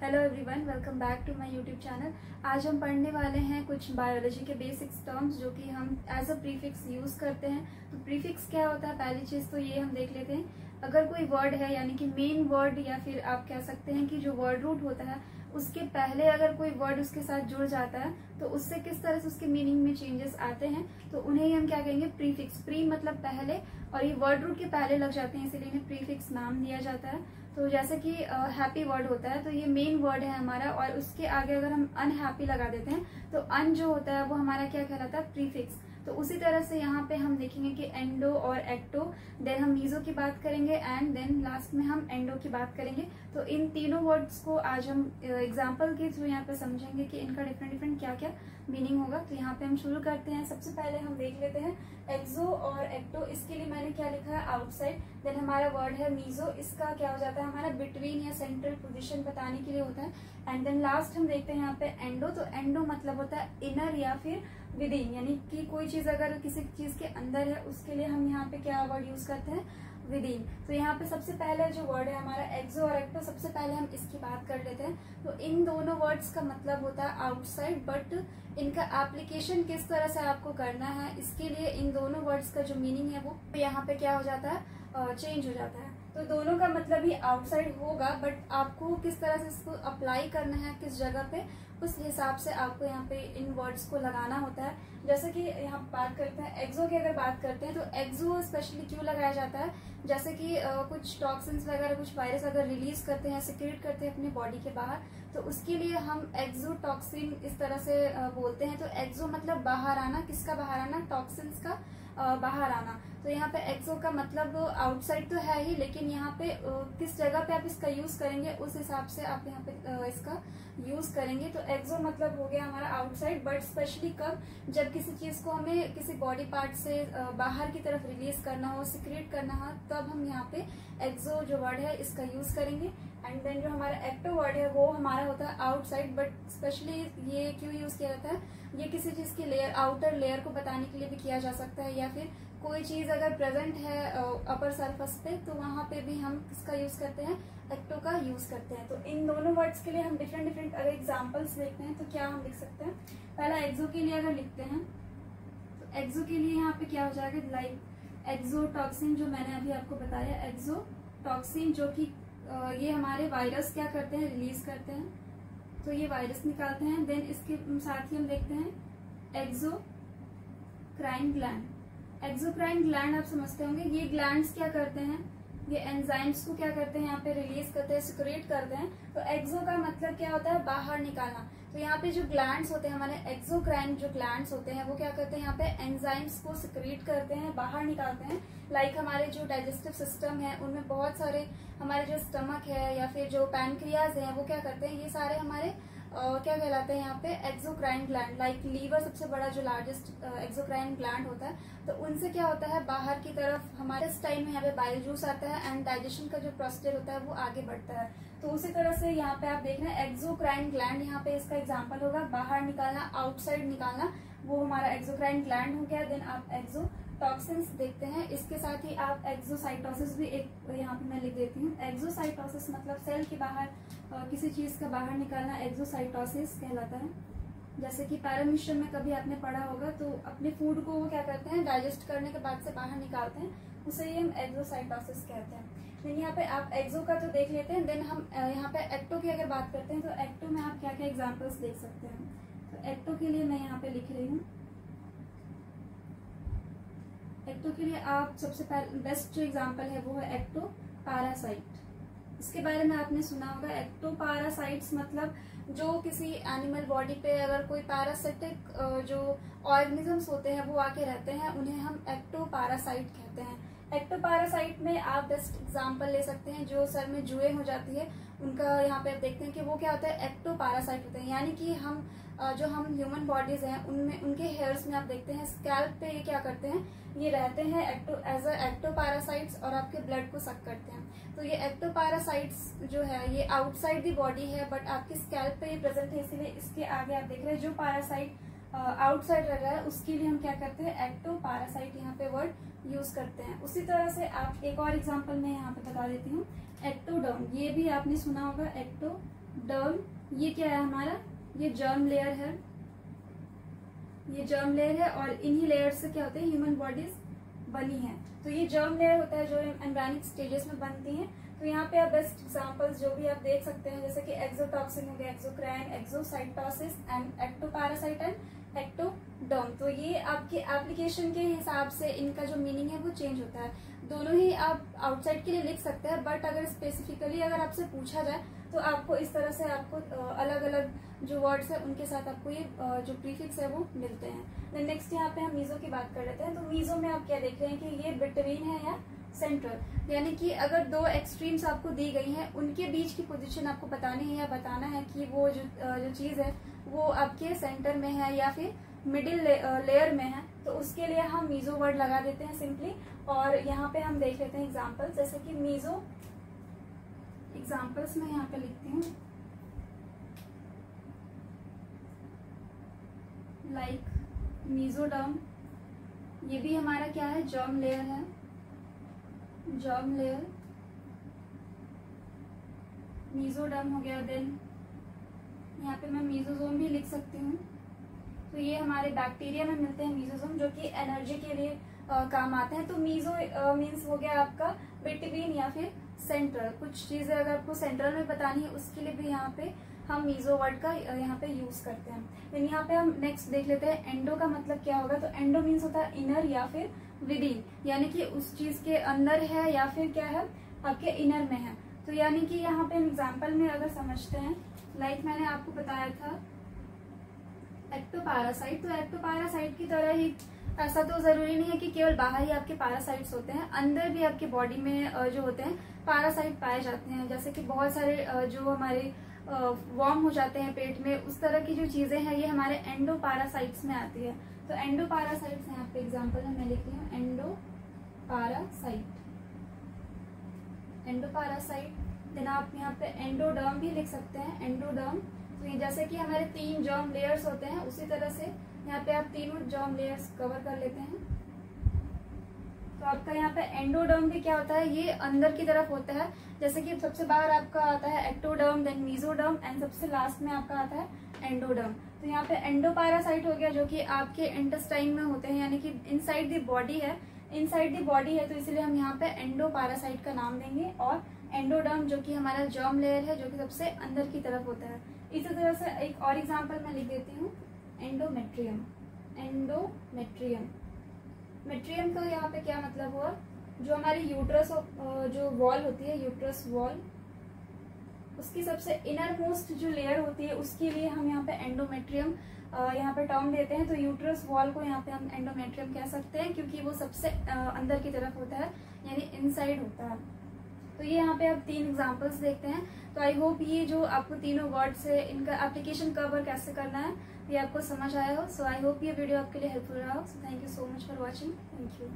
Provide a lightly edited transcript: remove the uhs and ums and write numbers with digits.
Hello everyone, welcome back to my YouTube channel. आज हम पढ़ने वाले हैं कुछ बायोलॉजी के बेसिक्स टर्म्स जो कि हम एज अ प्रीफिक्स यूज़ करते हैं। तो प्रीफिक्स क्या होता है, पहली चीज़ तो ये हम देख लेते हैं। अगर कोई वर्ड है यानी कि मेन वर्ड या फिर आप कह सकते हैं कि जो वर्ड रूट होता है उसके पहले अगर कोई वर्ड उसके साथ जुड़ जाता है तो उससे किस तरह से उसके मीनिंग में चेंजेस आते हैं, तो उन्हें ही हम क्या कहेंगे, प्रीफिक्स। प्री मतलब पहले, और ये वर्ड रूट के पहले लग जाते हैं इसीलिए इन्हें प्रीफिक्स नाम दिया जाता है। तो जैसे कि हैप्पी वर्ड होता है तो ये मेन वर्ड है हमारा, और उसके आगे अगर हम अनहैप्पी लगा देते हैं तो अन जो होता है वो हमारा क्या कहलाता है, प्रीफिक्स। तो उसी तरह से यहाँ पे हम देखेंगे कि एंडो और एक्टो, देन हम मीजो की बात करेंगे एंड देन लास्ट में हम एंडो की बात करेंगे। तो इन तीनों वर्ड्स को आज हम एग्जांपल के थ्रू यहाँ पे समझेंगे कि इनका डिफरेंट डिफरेंट क्या क्या मीनिंग होगा। तो यहाँ पे हम शुरू करते हैं। सबसे पहले हम देख लेते हैं एक्सो और एक्टो। इसके लिए मैंने क्या लिखा है, आउटसाइड। देन हमारा वर्ड है मीजो, इसका क्या हो जाता है हमारा बिटवीन या सेंट्रल पोजीशन बताने के लिए होता है। एंड देन लास्ट हम देखते हैं यहाँ पे एंडो। तो एंडो मतलब होता है इनर या फिर विदिन, यानी कि कोई चीज अगर किसी चीज के अंदर है उसके लिए हम यहाँ पे क्या वर्ड यूज करते हैं, विदिन। तो यहाँ पे सबसे पहले जो वर्ड है हमारा एक्सो और एक्टो, सबसे पहले हम इसकी बात कर लेते हैं। तो इन दोनों वर्ड्स का मतलब होता है आउटसाइड, बट इनका एप्लीकेशन किस तरह से आपको करना है इसके लिए इन दोनों वर्ड्स का जो मीनिंग है वो यहाँ पे क्या हो जाता है, चेंज हो जाता है। तो दोनों का मतलब ही आउटसाइड होगा, बट आपको किस तरह से इसको अप्लाई करना है किस जगह पे, उस हिसाब से आपको यहाँ पे इन वर्ड्स को लगाना होता है। जैसे कि यहाँ बात करते हैं एक्सो की, अगर बात करते हैं तो एक्सो स्पेशली क्यों लगाया जाता है, जैसे कि कुछ टॉक्सिन्स वगैरह, कुछ वायरस अगर रिलीज करते हैं, सिक्रेट करते हैं अपने बॉडी के बाहर, तो उसके लिए हम एक्सोटॉक्सिन इस तरह से बोलते हैं। तो एक्सो मतलब बाहर आना, किसका बाहर आना, टॉक्सिन्स का बाहर आना। तो यहाँ पे एक्सो का मतलब आउटसाइड तो है ही, लेकिन यहाँ पे किस जगह पे आप इसका यूज करेंगे उस हिसाब से आप यहाँ पे इसका यूज करेंगे। तो एक्सो मतलब हो गया हमारा आउटसाइड, बट स्पेशली कब, जब किसी चीज को हमें किसी बॉडी पार्ट से बाहर की तरफ रिलीज करना हो, सिक्रेट करना हो, तब हम यहाँ पे एक्सो जो वर्ड है इसका यूज करेंगे। एंड देन जो हमारा एक्टो वर्ड है वो हमारा होता है आउटसाइड, बट स्पेशली ये क्यों यूज किया जाता है, ये किसी चीज की लेयर, आउटर लेयर को बताने के लिए भी किया जा सकता है, या फिर कोई चीज अगर प्रेजेंट है अपर सरफेस पे तो वहां पे भी हम किसका यूज करते हैं, एक्टो का यूज करते हैं। तो इन दोनों वर्ड्स के लिए हम डिफरेंट डिफरेंट अगर एग्जांपल्स देखते हैं तो क्या हम लिख सकते हैं। पहला एक्सो के लिए अगर लिखते हैं तो एक्सो के लिए यहाँ पे क्या हो जाएगा, लाइक एक्सोटॉक्सिन, जो मैंने अभी आपको बताया एक्सोटॉक्सिन, जो कि ये हमारे वायरस क्या करते हैं, रिलीज करते हैं, तो ये वायरस निकालते हैं। देन इसके साथ ही हम देखते हैं एक्सोक्राइन ग्लैंड। एक्सोक्राइन ग्लैंड आप समझते होंगे, ये ग्लैंड्स क्या करते हैं, ये एंजाइम्स को क्या करते हैं यहाँ पे रिलीज करते हैं, सिक्रेट करते हैं। तो एक्सो का मतलब क्या होता है, बाहर निकालना। तो यहाँ पे जो ग्लैंड्स होते हैं हमारे एक्सोक्राइन जो ग्लैंड्स होते हैं वो क्या करते हैं, यहाँ पे एंजाइम्स को सिक्रेट करते हैं, बाहर निकालते हैं। लाइक हमारे जो डाइजेस्टिव सिस्टम है उनमें बहुत सारे, हमारे जो स्टमक है या फिर जो पैनक्रियाज है वो क्या करते हैं, ये सारे हमारे क्या कहलाते हैं यहाँ पे, एक्सोक्राइन ग्लैंड। लाइक लीवर सबसे बड़ा जो लार्जेस्ट एक्सोक्राइन ग्लैंड होता है, तो उनसे क्या होता है, बाहर की तरफ हमारे टाइम में यहाँ पे बाइल जूस आता है एंड डाइजेशन का जो प्रोसीजर होता है वो आगे बढ़ता है। तो उसी तरह से यहाँ पे आप देख रहे हैं एक्सोक्राइन ग्लैंड, यहाँ पे इसका एग्जाम्पल होगा बाहर निकालना, आउटसाइड निकालना, वो हमारा एक्सोक्राइन ग्लैंड हो गया। देन आप एक्सोटॉक्सिन्स देखते हैं, इसके साथ ही आप एक्सोसाइटोसिस भी एक यहाँ पे मैं लिख देती हूँ। एक्सोसाइटोसिस मतलब सेल के बाहर किसी चीज का बाहर निकालना एक्सोसाइटोसिस कहलाता है। जैसे कि पैरामीशियम में कभी आपने पढ़ा होगा, तो अपने फूड को वो क्या करते हैं, डाइजेस्ट करने के बाद से बाहर निकालते हैं, उसे ही हम एक्सोसाइटोसिस कहते हैं। देन यहाँ पे आप एक्सो का तो देख लेते हैं। देन हम यहाँ पे एक्टो की अगर बात करते हैं तो एक्टो में आप क्या क्या एग्जाम्पल्स देख सकते हैं। तो एक्टो के लिए मैं यहाँ पे लिख रही हूँ, एक्टो के लिए आप सबसे पहले बेस्ट जो एग्जाम्पल है वो है एक्टो पैरासाइट। इसके बारे में आपने सुना होगा। एक्टो पैरासाइट्स मतलब जो किसी एनिमल बॉडी पे अगर कोई पैरासिटिक जो ऑर्गेनिजम्स होते हैं वो आके रहते हैं, उन्हें हम एक्टो पैरासाइट कहते हैं। एक्टो पैरासाइट में आप बेस्ट एग्जांपल ले सकते हैं, जो सर में जुए हो जाती है उनका यहाँ पे आप देखते हैं कि वो क्या होता है, एक्टो पैरासाइट होते हैं। यानी कि हम जो हम ह्यूमन बॉडीज हैं उनमें, उनके हेयर्स में आप देखते हैं स्कैल्प पे ये क्या करते हैं, ये रहते हैं एज अ एक्टो पैरासाइट्स और आपके ब्लड को सक करते हैं। तो ये एक्टो पैरासाइट्स जो है ये आउटसाइड दी बॉडी है, बट आपके स्कैल्प पे ये प्रेजेंट है, इसलिए इसके आगे आप देख रहे हैं जो पैरासाइट आउटसाइड रह रहा है उसके लिए हम क्या करते हैं, एक्टो पैरासाइट यहाँ पे वर्ड यूज करते हैं। उसी तरह से आप एक और एग्जांपल मैं यहाँ पे बता देती हूँ, एक्टोडर्म, ये भी आपने सुना होगा, डर्म, ये क्या है हमारा, ये जर्म लेयर है, ये जर्म लेयर है और इन्हीं लेयर से क्या होते हैं ह्यूमन बॉडीज बनी है। तो ये जर्म लेयर होता है जो एम्ब्रायनिक स्टेजेस में बनती हैं। तो यहाँ पे आप बेस्ट एग्जांपल्स जो भी आप देख सकते हैं जैसे कि एक्सोटॉक्सिन हो गया, exocrine, exocytosis and ectoparasite and ectoderm. तो ये आपके एप्लीकेशन के हिसाब से इनका जो मीनिंग है वो चेंज होता है। दोनों ही आप आउटसाइड के लिए लिख सकते हैं, बट अगर स्पेसिफिकली अगर आपसे पूछा जाए तो आपको इस तरह से आपको अलग अलग जो वर्ड्स है उनके साथ आपको ये जो प्रीफिक्स है वो मिलते हैं। देन नेक्स्ट यहाँ पे हम मीजो की बात कर लेते हैं। तो मीजो में आप क्या देख रहे हैं कि ये बिटवीन है या सेंट्रल, यानी कि अगर दो एक्सट्रीम्स आपको दी गई हैं उनके बीच की पोजीशन आपको बतानी है या बताना है कि वो जो चीज है वो आपके सेंटर में है या फिर मिडिल लेयर में है, तो उसके लिए हम मीजो वर्ड लगा देते हैं सिंपली। और यहाँ पे हम देख लेते हैं एग्जाम्पल्स, जैसे कि मीजो एग्जाम्पल्स में यहाँ पे लिखती हूँ लाइक मीजोडर्म, ये भी हमारा क्या है जर्म लेयर है, जर्म लेयर मीजोडर्म हो गया। देन यहाँ पे मैं मीजोजोम भी लिख सकती हूँ। तो ये हमारे बैक्टीरिया में मिलते हैं मीजोजोम, जो कि एनर्जी के लिए काम आते हैं। तो मीजो मीन्स हो गया आपका बिटवीन या फिर सेंट्रल। कुछ चीजें अगर आपको सेंट्रल में बतानी है उसके लिए भी यहाँ पे हम मीजो वर्ड का यहाँ पे यूज करते हैं। देन यहाँ पे हम नेक्स्ट देख लेते हैं एंडो का मतलब क्या होगा। तो एंडो मीन्स होता है इनर या फिर विदिन, यानी कि उस चीज के अंदर है या फिर क्या है आपके इनर में है। तो यानी कि यहाँ पे एग्जाम्पल में अगर समझते हैं, लाइक मैंने आपको बताया था एक्टोपैरासाइट, तो एक्टोपैरासाइट की तरह ही ऐसा तो जरूरी नहीं है कि केवल बाहर ही आपके पैरासाइट्स होते हैं, अंदर भी आपके बॉडी में जो होते हैं पैरासाइट पाए जाते हैं। जैसे कि बहुत सारे जो हमारे वॉर्म हो जाते हैं पेट में, उस तरह की जो चीजें हैं ये हमारे एंडोपैरासाइट्स में आती है। तो एंडोपैरासाइट्स यहाँ पे एग्जाम्पल में मैं लिख रही हूँ एंडोपैरासाइट, एंडोपैरासाइट। देन आप यहाँ पे एंडोडर्म भी लिख सकते हैं, एंडोडर्म। तो ये जैसे कि हमारे 3 जर्म लेयर्स होते हैं उसी तरह से यहाँ पे आप तीनों जर्म लेयर्स कवर कर लेते हैं। तो आपका यहाँ पे एंडोडर्म भी क्या होता है, ये अंदर की तरफ होता है। जैसे कि सबसे बाहर आपका आता है एक्टोडर्म, देन मीजोडर्म एंड सबसे लास्ट में आपका आता है एंडोडर्म। तो यहाँ पे एंडोपैरासाइट हो गया जो कि आपके इंटेस्टाइन में होते हैं, यानी कि इनसाइड द बॉडी है, इनसाइड द बॉडी है, तो इसलिए हम यहाँ पे एंडोपैरासाइट का नाम देंगे। और एंडोडर्म जो कि हमारा जर्म लेयर है जो कि सबसे अंदर की तरफ होता है। इसी तरह से एक और एग्जाम्पल मैं लिख देती हूँ एंडोमेट्रियम, एंडोमेट्रियम। मेट्रियम का यहाँ पे क्या मतलब हुआ, जो हमारी यूट्रस जो वॉल होती है, यूट्रस वॉल, उसकी सबसे इनर मोस्ट जो लेयर होती है उसके लिए हम यहाँ पे एंडोमेट्रियम यहाँ पे टर्म देते हैं। तो यूट्रस वॉल को यहाँ पे हम एंडोमेट्रियम कह सकते हैं क्योंकि वो सबसे अंदर की तरफ होता है, यानी इनसाइड होता है। तो ये यहाँ पे आप 3 एग्जांपल्स देखते हैं। तो आई होप ये जो आपको तीनों वर्ड से इनका एप्लीकेशन कब और कैसे करना है ये आपको समझ आया हो। सो आई होप ये वीडियो आपके लिए हेल्पफुल रहा हो। So thank you so much for watching. Thank you.